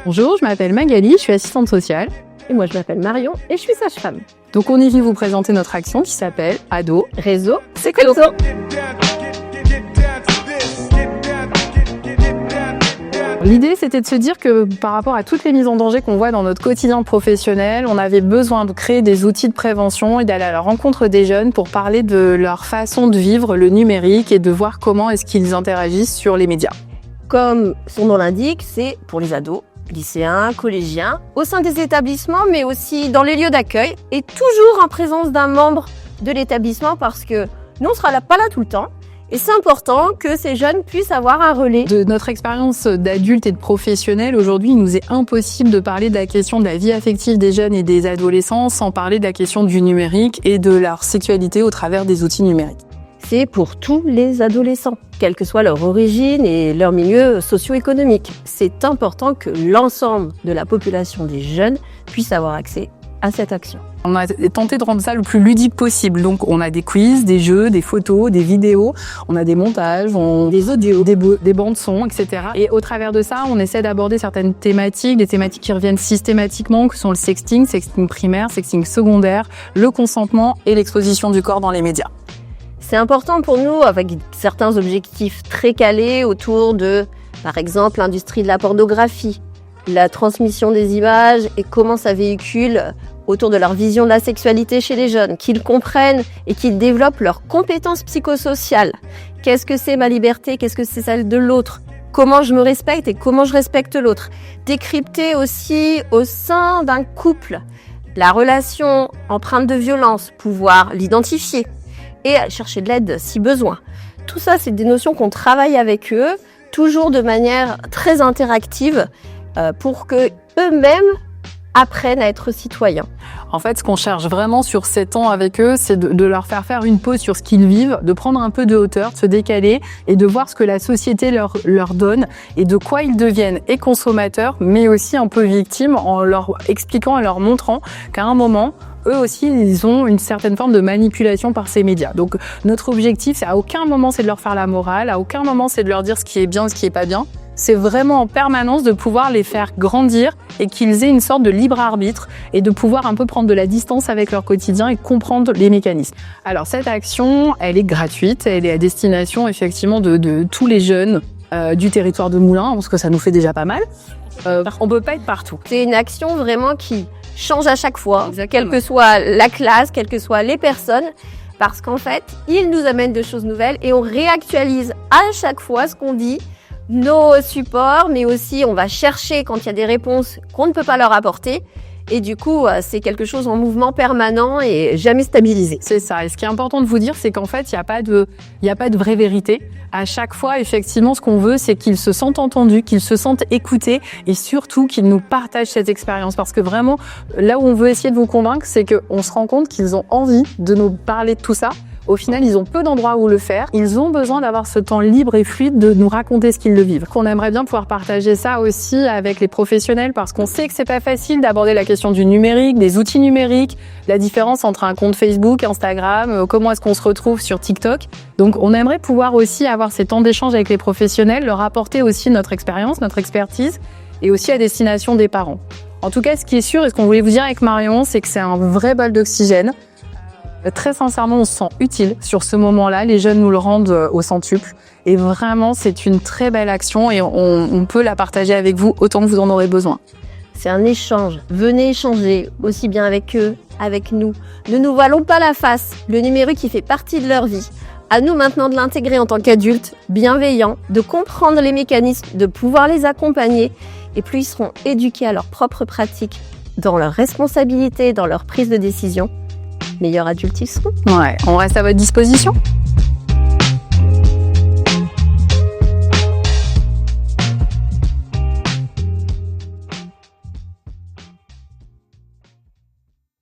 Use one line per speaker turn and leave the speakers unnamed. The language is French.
Bonjour, je m'appelle Magali, je suis assistante sociale.
Et moi, je m'appelle Marion et je suis sage-femme.
Donc on est venu vous présenter notre action qui s'appelle Ado
Réseau,
c'est Colo. L'idée, c'était de se dire que par rapport à toutes les mises en danger qu'on voit dans notre quotidien professionnel, on avait besoin de créer des outils de prévention et d'aller à la rencontre des jeunes pour parler de leur façon de vivre le numérique et de voir comment est-ce qu'ils interagissent sur les médias.
Comme son nom l'indique, c'est pour les ados, lycéens, collégiens, au sein des établissements, mais aussi dans les lieux d'accueil et toujours en présence d'un membre de l'établissement parce que nous, on sera pas là tout le temps. Et c'est important que ces jeunes puissent avoir un relais.
De notre expérience d'adulte et de professionnel, aujourd'hui, il nous est impossible de parler de la question de la vie affective des jeunes et des adolescents sans parler de la question du numérique et de leur sexualité au travers des outils numériques.
C'est pour tous les adolescents, quelle que soit leur origine et leur milieu socio-économique. C'est important que l'ensemble de la population des jeunes puisse avoir accès à cette action.
On a tenté de rendre ça le plus ludique possible. Donc, on a des quiz, des jeux, des photos, des vidéos, on a des montages, des audios, des bandes son, etc. Et au travers de ça, on essaie d'aborder certaines thématiques, des thématiques qui reviennent systématiquement, que sont le sexting primaire, sexting secondaire, le consentement et l'exposition du corps dans les médias.
C'est important pour nous, avec certains objectifs très calés autour de, par exemple, l'industrie de la pornographie, la transmission des images et comment ça véhicule autour de leur vision de la sexualité chez les jeunes, qu'ils comprennent et qu'ils développent leurs compétences psychosociales. Qu'est-ce que c'est ma liberté? Qu'est-ce que c'est celle de l'autre? Comment je me respecte et comment je respecte l'autre? Décrypter aussi au sein d'un couple la relation empreinte de violence, pouvoir l'identifier et chercher de l'aide si besoin. Tout ça, c'est des notions qu'on travaille avec eux, toujours de manière très interactive, pour que eux-mêmes apprennent à être citoyens.
En fait, ce qu'on cherche vraiment sur 7 ans avec eux, c'est de leur faire une pause sur ce qu'ils vivent, de prendre un peu de hauteur, de se décaler et de voir ce que la société leur donne et de quoi ils deviennent et consommateurs, mais aussi un peu victimes en leur expliquant et leur montrant qu'à un moment, eux aussi, ils ont une certaine forme de manipulation par ces médias. Donc, notre objectif, c'est à aucun moment, c'est de leur faire la morale, à aucun moment, c'est de leur dire ce qui est bien, ce qui est pas bien. C'est vraiment en permanence de pouvoir les faire grandir et qu'ils aient une sorte de libre arbitre et de pouvoir un peu prendre de la distance avec leur quotidien et comprendre les mécanismes. Alors, cette action, elle est gratuite, elle est à destination, effectivement, de tous les jeunes du territoire de Moulins, parce que ça nous fait déjà pas mal. On peut pas être partout.
C'est une action vraiment qui change à chaque fois, quelle que soit la classe, quelles que soient les personnes, parce qu'en fait, ils nous amènent de choses nouvelles et on réactualise à chaque fois ce qu'on dit, nos supports, mais aussi on va chercher quand il y a des réponses qu'on ne peut pas leur apporter. Et du coup, c'est quelque chose en mouvement permanent et jamais stabilisé.
C'est ça. Et ce qui est important de vous dire, c'est qu'en fait, il n'y a pas de vraie vérité. À chaque fois, effectivement, ce qu'on veut, c'est qu'ils se sentent entendus, qu'ils se sentent écoutés et surtout qu'ils nous partagent cette expérience. Parce que vraiment, là où on veut essayer de vous convaincre, c'est qu'on se rend compte qu'ils ont envie de nous parler de tout ça. Au final, ils ont peu d'endroits où le faire. Ils ont besoin d'avoir ce temps libre et fluide de nous raconter ce qu'ils le vivent. On aimerait bien pouvoir partager ça aussi avec les professionnels parce qu'on sait que c'est pas facile d'aborder la question du numérique, des outils numériques, la différence entre un compte Facebook, Instagram, comment est-ce qu'on se retrouve sur TikTok. Donc, on aimerait pouvoir aussi avoir ces temps d'échange avec les professionnels, leur apporter aussi notre expérience, notre expertise et aussi à destination des parents. En tout cas, ce qui est sûr et ce qu'on voulait vous dire avec Marion, c'est que c'est un vrai bol d'oxygène. Très sincèrement, on se sent utile sur ce moment-là. Les jeunes nous le rendent au centuple. Et vraiment, c'est une très belle action et on peut la partager avec vous autant que vous en aurez besoin.
C'est un échange. Venez échanger aussi bien avec eux, avec nous. Ne nous voilons pas la face. Le numérique, il fait partie de leur vie. À nous maintenant de l'intégrer en tant qu'adultes, bienveillants, de comprendre les mécanismes, de pouvoir les accompagner. Et plus ils seront éduqués à leurs propres pratiques, dans leurs responsabilités, dans leur prise de décision, meilleurs adultes ils seront.
Ouais, on reste à votre disposition.